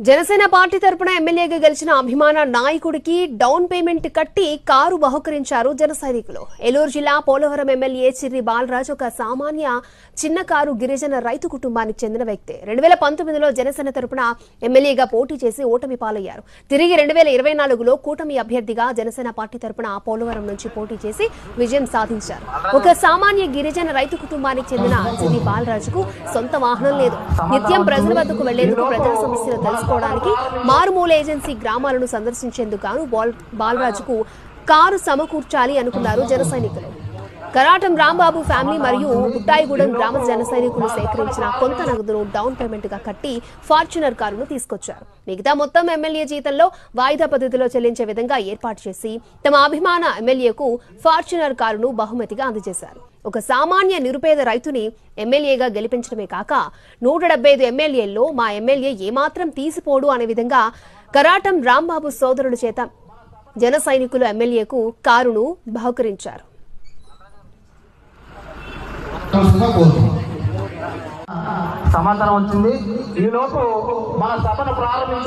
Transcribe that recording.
Janasena party తరపున ఎమ్మెల్యేగా గెలిచిన అభిమాన నాయకుడికి డౌన్ పేమెంట్ కట్టి కారు బహుకరించారు జన సైనికులు. ఏలూరు జిల్లా పోలవరం ఎమ్మెల్యే చిర్రి బాలరాజ్ ఒక సామాన్య చిన్న కారు గిరిజన రైతు కుటుంబానికి చెందిన వ్యక్తి. 2019లో జనసేన తరపున ఎమ్మెల్యేగా పోటీ చేసి ఓటమి పాలయ్యారు. తిరిగి 2024లో కూటమి అభ్యర్థిగా జనసేన పార్టీ తరపున పోలవరం నుంచి పోటీ చేసి విజయం సాధించారు. ఒక సామాన్య గిరిజన రైతు కుటుంబానికి చెందిన చిర్రి బాలరాజుకు సొంత వాహనం లేదు. నిత్యం ప్రజల వద్దకు వెళ్లేందుకు ప్రజా సమస్యలు తెలుసుకోవడానికి మారుమూల ఏజెన్సీ గ్రామాలను సందర్శించేందుకు గాను బాలరాజుకు కారు సమకూర్చాలి అనుకున్నారు జన సైనికులు. కరాటం రాంబాబు ఫ్యామిలీ మరియు బుట్టాయిగూడెం గ్రామ జన సైనికులు సేకరించిన కొంత నగదును డౌన్ పేమెంట్ గా కట్టి ఫార్చునర్ కారును తీసుకొచ్చారు. మిగతా మొత్తం ఎమ్మెల్యే జీతంలో వాయిదా పద్ధతిలో చెల్లించే విధంగా ఏర్పాటు చేసి తమ అభిమాన ఎమ్మెల్యేకు ఫార్చునర్ కారును బహుమతిగా అందజేశారు. ఒక సామాన్య నిరుపేద రైతుని ఎమ్మెల్యేగా గెలిపించడమే కాక 175 ఎమ్మెల్యేల్లో మా ఎమ్మెల్యే ఏమాత్రం తీసిపోడు అనే విధంగా కరాటం రాంబాబు సోదరుల చేత జన సైనికులు ఎమ్మెల్యేకు కారును బహుకరించారు. సమాధానం వచ్చింది. ఈ లోపు మన సభను ప్రారంభించ